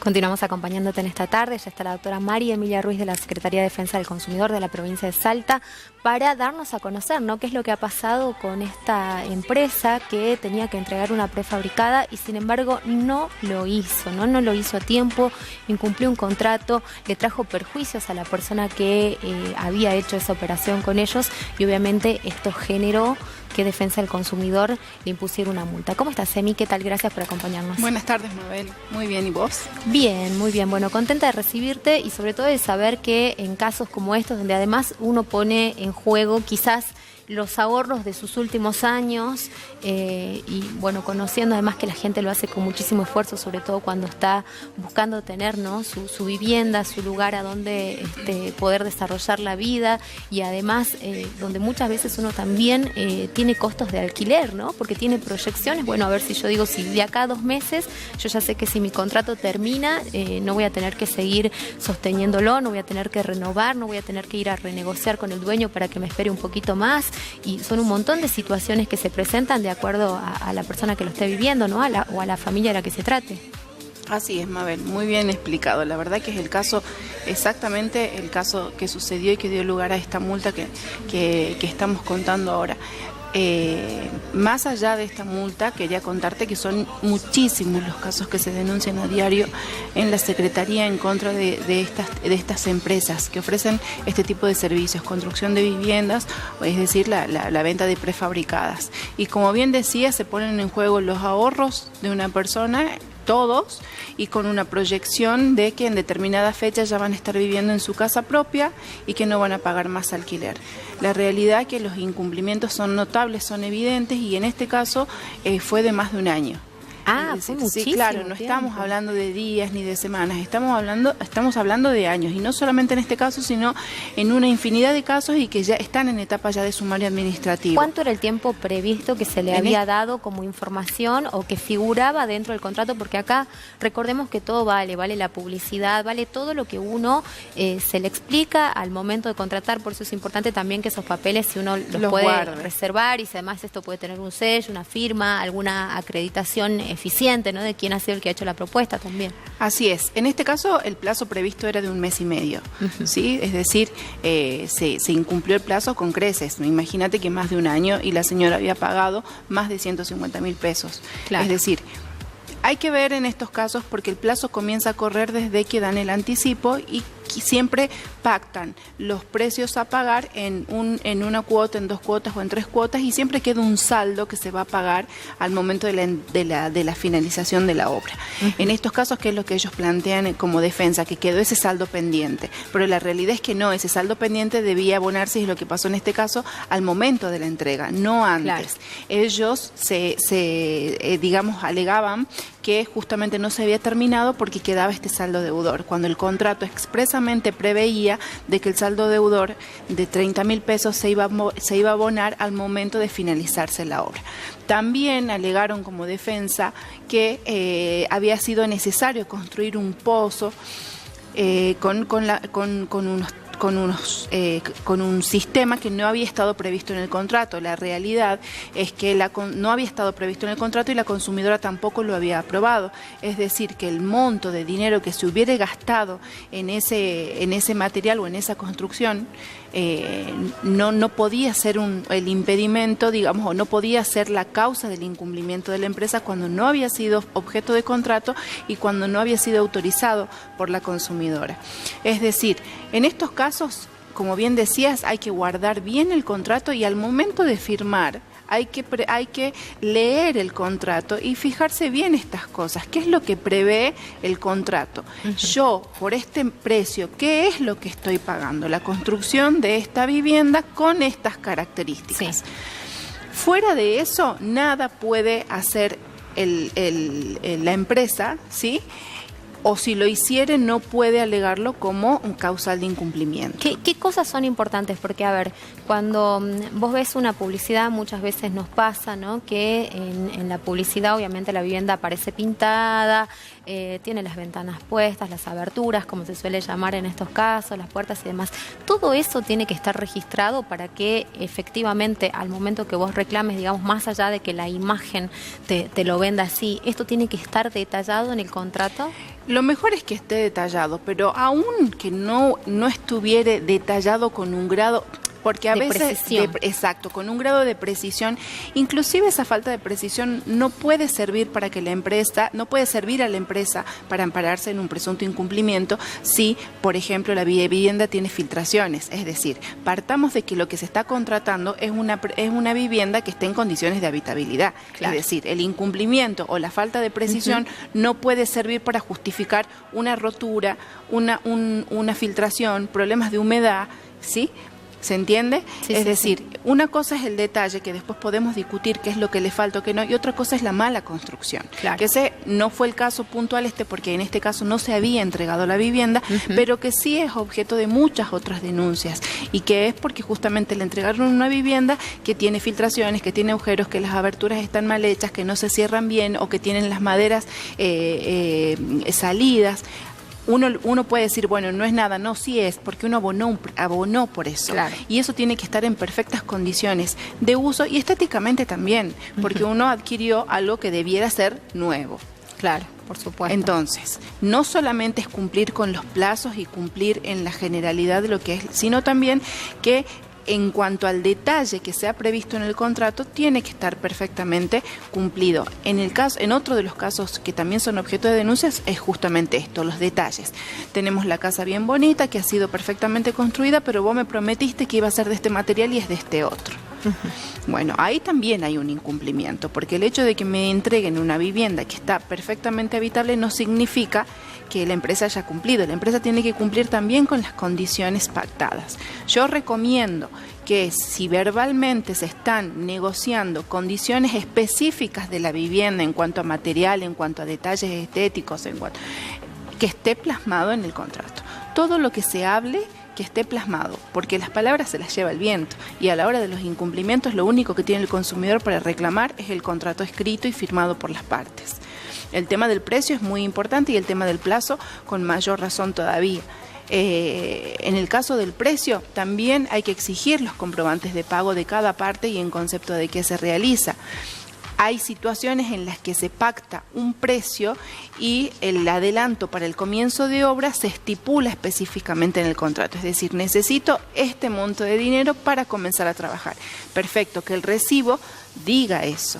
Continuamos acompañándote en esta tarde. Ya está la doctora María Emilia Ruiz de la Secretaría de Defensa del Consumidor de la provincia de Salta para darnos a conocer, ¿no?, qué es lo que ha pasado con esta empresa que tenía que entregar una prefabricada y sin embargo no lo hizo, no lo hizo a tiempo, incumplió un contrato, le trajo perjuicios a la persona que había hecho esa operación con ellos y obviamente esto generó que Defensa del Consumidor le impusiera una multa. ¿Cómo estás, Emi? ¿Qué tal? Gracias por acompañarnos. Buenas tardes, Mabel. Muy bien, ¿y vos? Bien, muy bien. Bueno, contenta de recibirte y sobre todo de saber que en casos como estos, donde además uno pone en juego quizás los ahorros de sus últimos años y bueno, conociendo además que la gente lo hace con muchísimo esfuerzo, sobre todo cuando está buscando tener, ¿no?, su vivienda, su lugar a donde poder desarrollar la vida y además donde muchas veces uno también tiene costos de alquiler, ¿no?, porque tiene proyecciones. Bueno, a ver si yo digo, si de acá a 2 meses yo ya sé que si mi contrato termina no voy a tener que seguir sosteniéndolo, no voy a tener que renovar, no voy a tener que ir a renegociar con el dueño para que me espere un poquito más. Y son un montón de situaciones que se presentan de acuerdo a la persona que lo esté viviendo, ¿no?, o a la familia a la que se trate. Así es, Mabel, muy bien explicado. La verdad que es el caso, exactamente el caso que sucedió y que dio lugar a esta multa que estamos contando ahora. Más allá de esta multa, quería contarte que son muchísimos los casos que se denuncian a diario en la Secretaría en contra de estas empresas que ofrecen este tipo de servicios, construcción de viviendas, es decir, la venta de prefabricadas. Y como bien decía, se ponen en juego los ahorros de una persona, todos, y con una proyección de que en determinada fecha ya van a estar viviendo en su casa propia y que no van a pagar más alquiler. La realidad es que los incumplimientos son notables, son evidentes, y en este caso fue de más de un año. Ah, fue muchísimo. Sí, claro, no estamos hablando de días ni de semanas, estamos hablando de años, y no solamente en este caso, sino en una infinidad de casos y que ya están en etapa ya de sumario administrativo. ¿Cuánto era el tiempo previsto que se le había dado como información o que figuraba dentro del contrato? Porque acá recordemos que todo vale la publicidad, vale todo lo que uno se le explica al momento de contratar. Por eso es importante también que esos papeles, si uno los puede guarde, reservar, y si además esto puede tener un sello, una firma, alguna acreditación eficiente, ¿no?, de quién ha sido el que ha hecho la propuesta también. Así es. En este caso el plazo previsto era de 1 mes y medio, ¿sí? Es decir, se incumplió el plazo con creces. Imagínate que más de un año y la señora había pagado más de 150.000 pesos. Claro. Es decir, hay que ver en estos casos porque el plazo comienza a correr desde que dan el anticipo y siempre pactan los precios a pagar en una cuota, en 2 cuotas o en 3 cuotas, y siempre queda un saldo que se va a pagar al momento de la finalización de la obra. En estos casos, ¿qué es lo que ellos plantean como defensa? Que quedó ese saldo pendiente, pero la realidad es que no, ese saldo pendiente debía abonarse, y es lo que pasó en este caso, al momento de la entrega, no antes. Claro. Ellos digamos, alegaban que justamente no se había terminado porque quedaba este saldo deudor, cuando el contrato expresamente preveía de que el saldo deudor de 30.000 pesos se iba a abonar al momento de finalizarse la obra. También alegaron como defensa que había sido necesario construir un pozo con un sistema que no había estado previsto en el contrato. La realidad es que no había estado previsto en el contrato y la consumidora tampoco lo había aprobado. Es decir, que el monto de dinero que se hubiera gastado en ese material o en esa construcción no podía ser el impedimento, digamos, o no podía ser la causa del incumplimiento de la empresa cuando no había sido objeto de contrato y cuando no había sido autorizado por la consumidora. Es decir, en estos casos, como bien decías, hay que guardar bien el contrato y al momento de firmar hay que leer el contrato y fijarse bien estas cosas. ¿Qué es lo que prevé el contrato? Yo, por este precio, ¿qué es lo que estoy pagando? La construcción de esta vivienda con estas características. Sí. Fuera de eso, nada puede hacer la empresa, ¿sí? O si lo hiciere, no puede alegarlo como un causal de incumplimiento. ¿Qué cosas son importantes? Porque, a ver, cuando vos ves una publicidad, muchas veces nos pasa, ¿no?, que en la publicidad obviamente la vivienda aparece pintada, tiene las ventanas puestas, las aberturas, como se suele llamar en estos casos, las puertas y demás. Todo eso tiene que estar registrado para que efectivamente al momento que vos reclames, digamos, más allá de que la imagen te lo venda así, ¿esto tiene que estar detallado en el contrato? Lo mejor es que esté detallado, pero aún que no estuviera detallado con un grado... Porque a veces, exacto, con un grado de precisión, inclusive esa falta de precisión no puede servir para que la empresa, no puede servir a la empresa para ampararse en un presunto incumplimiento si, por ejemplo, la vivienda tiene filtraciones. Es decir, partamos de que lo que se está contratando es una vivienda que esté en condiciones de habitabilidad. Claro. Es decir, el incumplimiento o la falta de precisión no puede servir para justificar una rotura, una filtración, problemas de humedad, ¿sí? ¿Se entiende? Sí, es decir, una cosa es el detalle, que después podemos discutir qué es lo que le falta o qué no, y otra cosa es la mala construcción. Claro. Que ese no fue el caso puntual porque en este caso no se había entregado la vivienda, pero que sí es objeto de muchas otras denuncias, y que es porque justamente le entregaron una vivienda que tiene filtraciones, que tiene agujeros, que las aberturas están mal hechas, que no se cierran bien o que tienen las maderas salidas. Uno puede decir, bueno, no es nada, no, sí es, porque uno abonó por eso. Claro. Y eso tiene que estar en perfectas condiciones de uso y estéticamente también, porque uno adquirió algo que debiera ser nuevo. Claro, por supuesto. Entonces, no solamente es cumplir con los plazos y cumplir en la generalidad de lo que es, sino también que en cuanto al detalle que se ha previsto en el contrato, tiene que estar perfectamente cumplido. En otro de los casos que también son objeto de denuncias es justamente esto, los detalles. Tenemos la casa bien bonita, que ha sido perfectamente construida, pero vos me prometiste que iba a ser de este material y es de este otro. Bueno, ahí también hay un incumplimiento, porque el hecho de que me entreguen una vivienda que está perfectamente habitable no significa que la empresa haya cumplido. La empresa tiene que cumplir también con las condiciones pactadas. Yo recomiendo que si verbalmente se están negociando condiciones específicas de la vivienda en cuanto a material, en cuanto a detalles estéticos, que esté plasmado en el contrato. Todo lo que se hable, que esté plasmado, porque las palabras se las lleva el viento, y a la hora de los incumplimientos lo único que tiene el consumidor para reclamar es el contrato escrito y firmado por las partes. El tema del precio es muy importante y el tema del plazo con mayor razón todavía. En el caso del precio también hay que exigir los comprobantes de pago de cada parte y en concepto de qué se realiza. Hay situaciones en las que se pacta un precio y el adelanto para el comienzo de obra se estipula específicamente en el contrato. Es decir, necesito este monto de dinero para comenzar a trabajar. Perfecto, que el recibo diga eso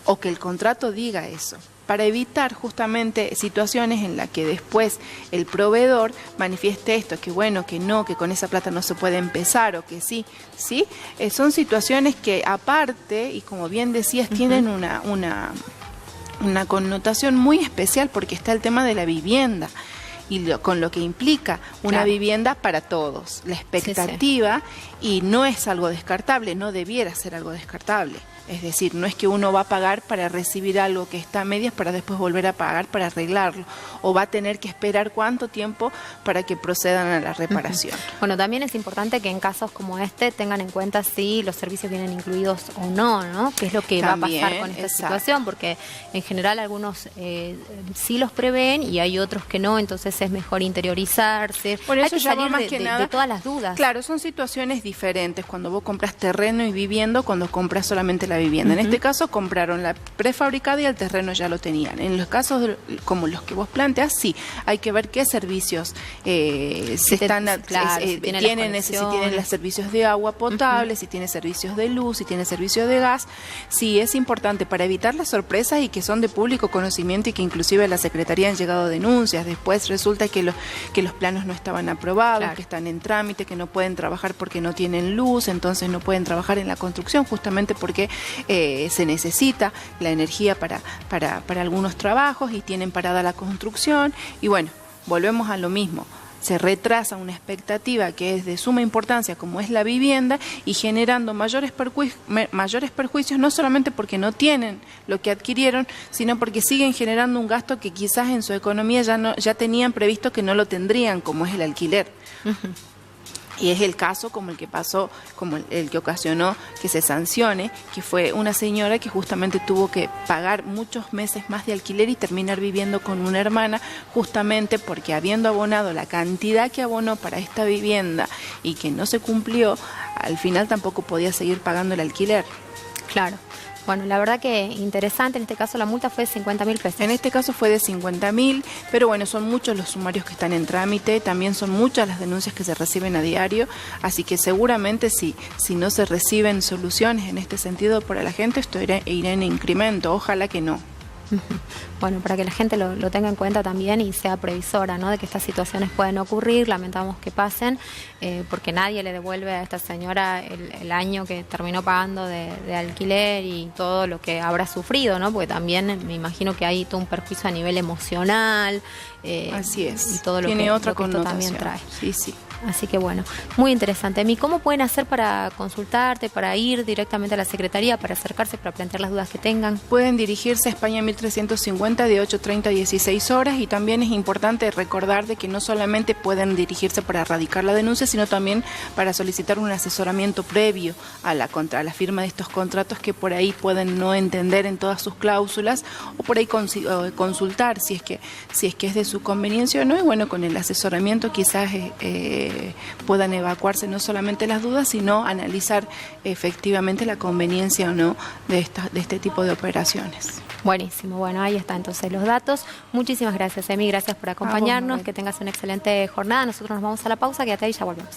o que el contrato diga eso, para evitar justamente situaciones en las que después el proveedor manifieste esto, que bueno, que no, que con esa plata no se puede empezar o que sí, ¿sí? Son situaciones que aparte, y como bien decías, tienen una connotación muy especial porque está el tema de la vivienda y con lo que implica una vivienda para todos, la expectativa, y no es algo descartable, no debiera ser algo descartable. Es decir, no es que uno va a pagar para recibir algo que está a medias para después volver a pagar para arreglarlo, o va a tener que esperar cuánto tiempo para que procedan a la reparación. Bueno, también es importante que en casos como este tengan en cuenta si los servicios vienen incluidos o no, ¿no? ¿Qué es lo que también va a pasar con esta situación? Porque en general algunos sí los prevén y hay otros que no, entonces es mejor interiorizarse. Por eso hay que salir más que nada, de todas las dudas. Claro, son situaciones diferentes cuando vos compras terreno y vivienda, cuando compras solamente la vivienda. En este caso compraron la prefabricada y el terreno ya lo tenían. En los casos como los que vos planteas, sí, hay que ver qué servicios tienen los servicios de agua potable, si tiene servicios de luz, si tiene servicios de gas. Sí, es importante para evitar las sorpresas y que son de público conocimiento y que inclusive a la Secretaría han llegado denuncias. Después resulta que los planos no estaban aprobados, que están en trámite, que no pueden trabajar porque no tienen luz, entonces no pueden trabajar en la construcción justamente porque se necesita la energía para algunos trabajos y tienen parada la construcción. Y bueno, volvemos a lo mismo. Se retrasa una expectativa que es de suma importancia como es la vivienda y generando mayores perjuicios, no solamente porque no tienen lo que adquirieron, sino porque siguen generando un gasto que quizás en su economía ya tenían previsto que no lo tendrían, como es el alquiler. Y es el caso como el que pasó, como el que ocasionó que se sancione, que fue una señora que justamente tuvo que pagar muchos meses más de alquiler y terminar viviendo con una hermana, justamente porque habiendo abonado la cantidad que abonó para esta vivienda y que no se cumplió, al final tampoco podía seguir pagando el alquiler. Claro. Bueno, la verdad que interesante, en este caso la multa fue de 50.000 pesos. En este caso fue de 50.000, pero bueno, son muchos los sumarios que están en trámite, también son muchas las denuncias que se reciben a diario, así que seguramente si no se reciben soluciones en este sentido para la gente, esto irá en incremento, ojalá que no. Bueno, para que la gente lo tenga en cuenta también y sea previsora, ¿no?, de que estas situaciones pueden ocurrir, lamentamos que pasen, porque nadie le devuelve a esta señora el año que terminó pagando de alquiler y todo lo que habrá sufrido, ¿no?, porque también me imagino que hay todo un perjuicio a nivel emocional. Así es. Y todo lo Tiene que, otra lo que esto connotación. también trae. Sí, sí. Así que bueno, muy interesante. Emi, ¿cómo pueden hacer para consultarte, para ir directamente a la Secretaría, para acercarse, para plantear las dudas que tengan? Pueden dirigirse a España 1350 de 8:30 a 16 horas y también es importante recordar de que no solamente pueden dirigirse para radicar la denuncia, sino también para solicitar un asesoramiento previo a la firma de estos contratos que por ahí pueden no entender en todas sus cláusulas o por ahí consultar si es que es de su conveniencia o no, y bueno, con el asesoramiento quizás puedan evacuarse no solamente las dudas, sino analizar efectivamente la conveniencia o no de este tipo de operaciones. Buenísimo, bueno, ahí está entonces los datos. Muchísimas gracias, Emi, gracias por acompañarnos, que tengas una excelente jornada. Nosotros nos vamos a la pausa, quédate ahí y ya volvemos.